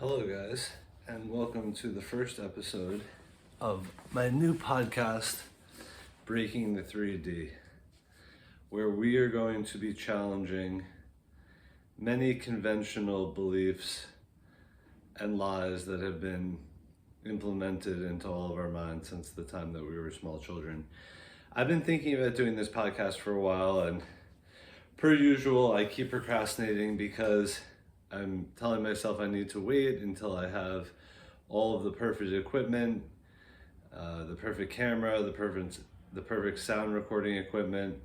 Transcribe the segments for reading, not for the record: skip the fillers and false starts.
Hello, guys, and welcome to the first episode of my new podcast, Breaking the 3D, where we are going to be challenging many conventional beliefs and lies that have been implemented into all of our minds since the time that we were small children. I've been thinking about doing this podcast for a while, and per usual, I keep procrastinating because I'm telling myself I need to wait until I have all of the perfect equipment, the perfect camera, the perfect sound recording equipment,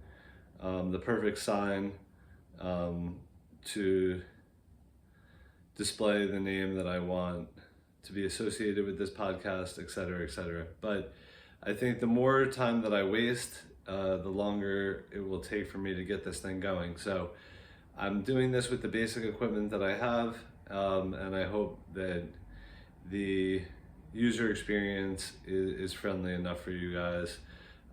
the perfect sign to display the name that I want to be associated with this podcast, etc., etc. But I think the more time that I waste, the longer it will take for me to get this thing going. So I'm doing this with the basic equipment that I have, and I hope that the user experience is friendly enough for you guys.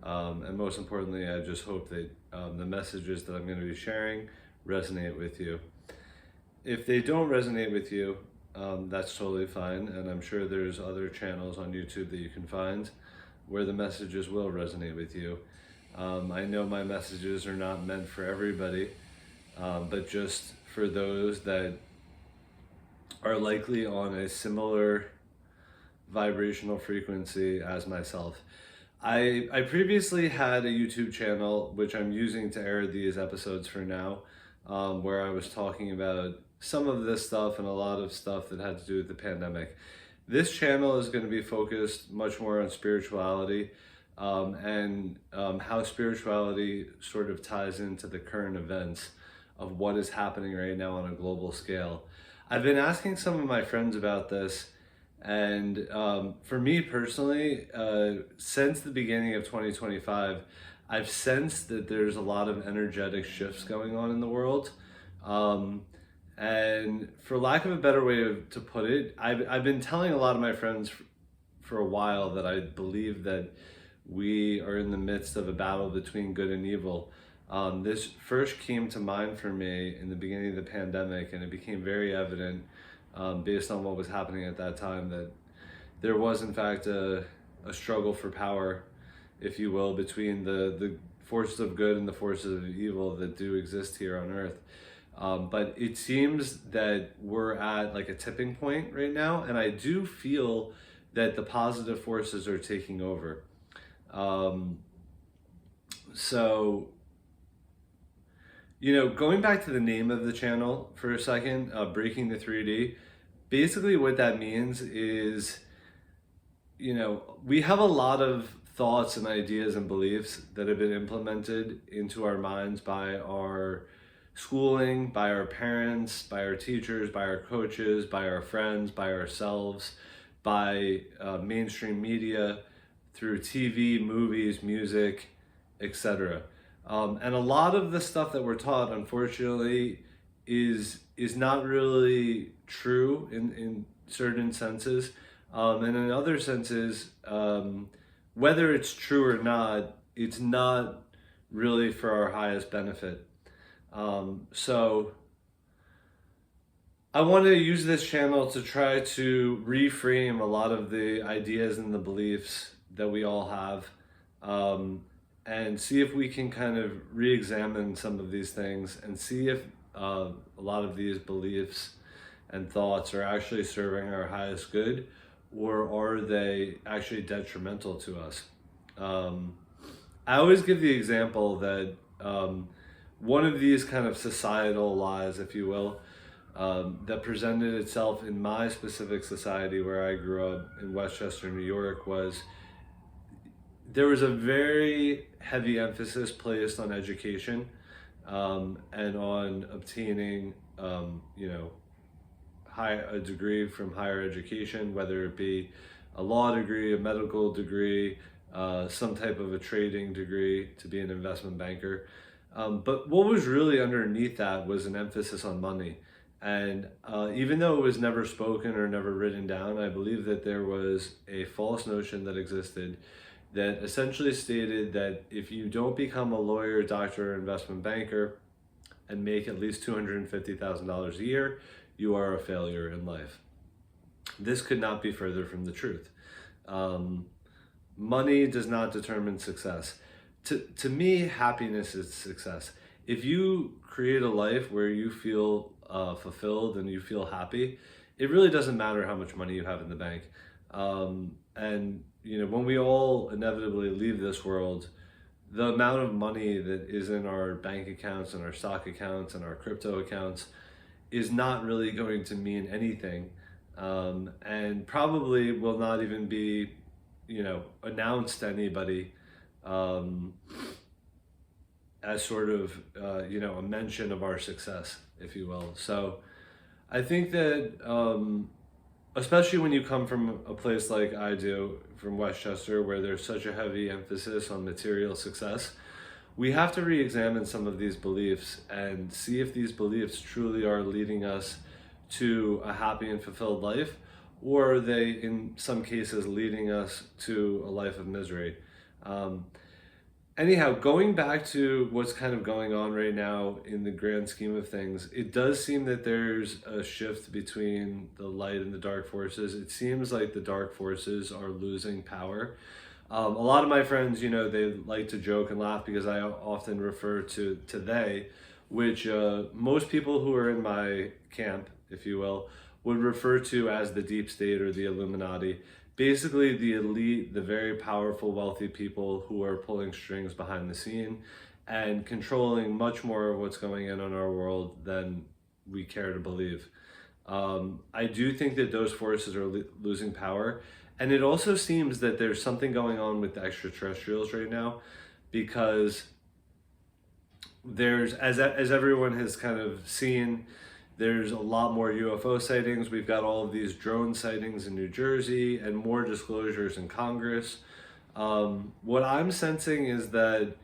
And most importantly, I just hope that the messages that I'm going to be sharing resonate with you. If they don't resonate with you, that's totally fine, and I'm sure there's other channels on YouTube that you can find where the messages will resonate with you. I know my messages are not meant for everybody, but just for those that are likely on a similar vibrational frequency as myself. I previously had a YouTube channel, which I'm using to air these episodes for now, where I was talking about some of this stuff and a lot of stuff that had to do with the pandemic. This channel is going to be focused much more on spirituality, and how spirituality sort of ties into the current events of what is happening right now on a global scale. I've been asking some of my friends about this, and for me personally, since the beginning of 2025, I've sensed that there's a lot of energetic shifts going on in the world. And for lack of a better way to put it, I've been telling a lot of my friends for a while that I believe that we are in the midst of a battle between good and evil. This first came to mind for me in the beginning of the pandemic, and it became very evident based on what was happening at that time that there was in fact a struggle for power, if you will, between the forces of good and the forces of evil that do exist here on earth. But it seems that we're at like a tipping point right now, and I do feel that the positive forces are taking over. So, going back to the name of the channel for a second, Breaking the 3D, basically what that means is, we have a lot of thoughts and ideas and beliefs that have been implemented into our minds by our schooling, by our parents, by our teachers, by our coaches, by our friends, by ourselves, by mainstream media, through TV, movies, music, etc. And a lot of the stuff that we're taught, unfortunately, is not really true in certain senses. And in other senses, whether it's true or not, it's not really for our highest benefit. So I want to use this channel to try to reframe a lot of the ideas and the beliefs that we all have, and see if we can kind of re-examine some of these things and see if a lot of these beliefs and thoughts are actually serving our highest good, or are they actually detrimental to us. I always give the example that one of these kind of societal lies, if you will, that presented itself in my specific society where I grew up in Westchester, New York, was there was a very heavy emphasis placed on education, and on obtaining, a degree from higher education, whether it be a law degree, a medical degree, some type of a trading degree to be an investment banker. But what was really underneath that was an emphasis on money. And even though it was never spoken or never written down, I believe that there was a false notion that existed that essentially stated that if you don't become a lawyer, doctor, or investment banker and make at least $250,000 a year, you are a failure in life. this could not be further from the truth. Um, Money does not determine success. To me, happiness is success. If you create a life where you feel fulfilled and you feel happy, it really doesn't matter how much money you have in the bank. And when we all inevitably leave this world, the amount of money that is in our bank accounts and our stock accounts and our crypto accounts is not really going to mean anything, and probably will not even be, announced to anybody, um, as sort of, a mention of our success, if you will. So I think that, especially when you come from a place like I do, from Westchester, where there's such a heavy emphasis on material success, we have to re-examine some of these beliefs and see if these beliefs truly are leading us to a happy and fulfilled life, or are they, in some cases, leading us to a life of misery. Um, Anyhow, going back to what's kind of going on right now in the grand scheme of things, it does seem that there's a shift between the light and the dark forces. It seems like the dark forces are losing power. A lot of my friends, they like to joke and laugh because I often refer to they, which most people who are in my camp, if you will, would refer to as the deep state or the Illuminati. Basically, the elite, the very powerful, wealthy people who are pulling strings behind the scene and controlling much more of what's going on in our world than we care to believe. I do think that those forces are losing power. And it also seems that there's something going on with the extraterrestrials right now, because there's, as everyone has kind of seen, there's a lot more UFO sightings. We've got all of these drone sightings in New Jersey and more disclosures in Congress. What I'm sensing is that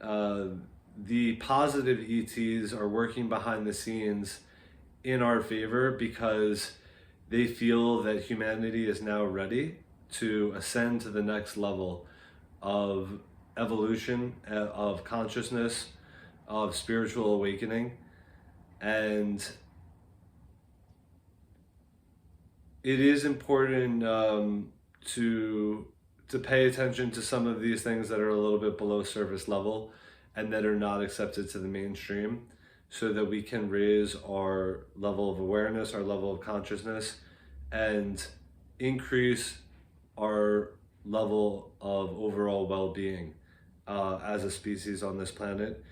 the positive ETs are working behind the scenes in our favor, because they feel that humanity is now ready to ascend to the next level of evolution, of consciousness, of spiritual awakening. And it is important, to pay attention to some of these things that are a little bit below surface level and that are not accepted to the mainstream, so that we can raise our level of awareness, our level of consciousness, and increase our level of overall well-being as a species on this planet.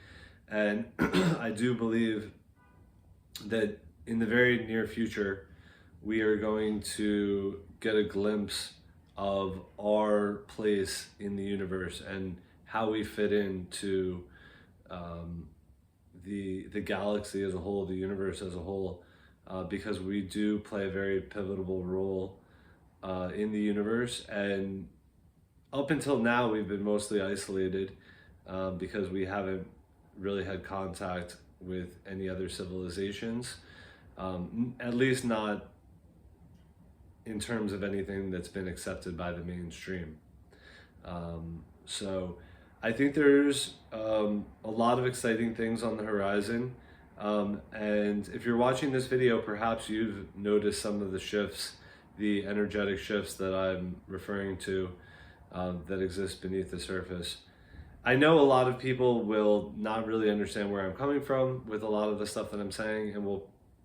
And I do believe that in the very near future, we are going to get a glimpse of our place in the universe and how we fit into the galaxy as a whole, the universe as a whole, because we do play a very pivotal role in the universe. And up until now, we've been mostly isolated, because we haven't really had contact with any other civilizations, at least not in terms of anything that's been accepted by the mainstream. So I think there's a lot of exciting things on the horizon. And if you're watching this video, perhaps you've noticed some of the shifts, the energetic shifts that I'm referring to, that exist beneath the surface. I know a lot of people will not really understand where I'm coming from with a lot of the stuff that I'm saying, and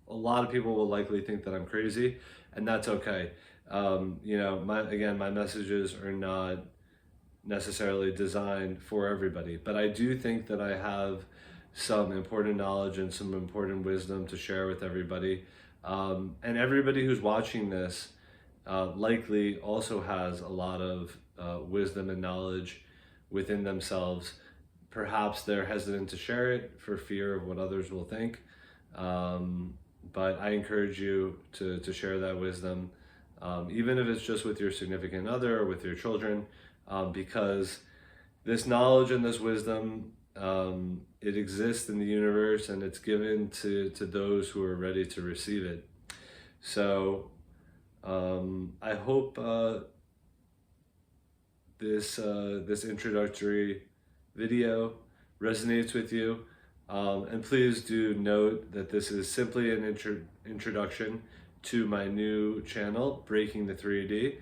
a lot of people will likely think that I'm crazy, and that's okay. My messages are not necessarily designed for everybody, but I do think that I have some important knowledge and some important wisdom to share with everybody. And everybody who's watching this likely also has a lot of wisdom and knowledge within themselves. Perhaps they're hesitant to share it for fear of what others will think. But I encourage you to share that wisdom, even if it's just with your significant other or with your children, because this knowledge and this wisdom, it exists in the universe, and it's given to those who are ready to receive it. So I hope this introductory video resonates with you. And please do note that this is simply an introduction to my new channel, Breaking the 3D.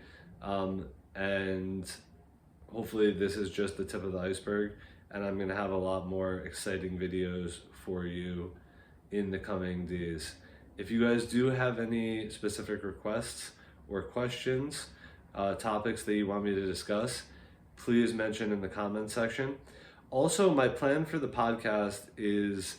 And hopefully this is just the tip of the iceberg, and I'm gonna have a lot more exciting videos for you in the coming days. If you guys do have any specific requests or questions, topics that you want me to discuss, please mention in the comment section. Also, my plan for the podcast is,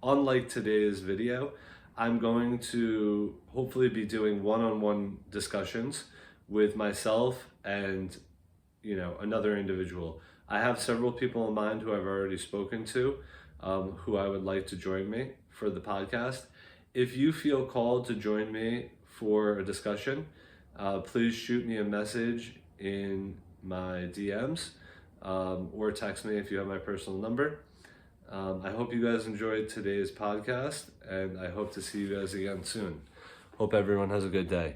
unlike today's video, I'm going to hopefully be doing one-on-one discussions with myself and another individual. I have several people in mind who I've already spoken to, who I would like to join me for the podcast. If you feel called to join me for a discussion, please shoot me a message in my DMs, or text me if you have my personal number. I hope you guys enjoyed today's podcast, and I hope to see you guys again soon. Hope everyone has a good day.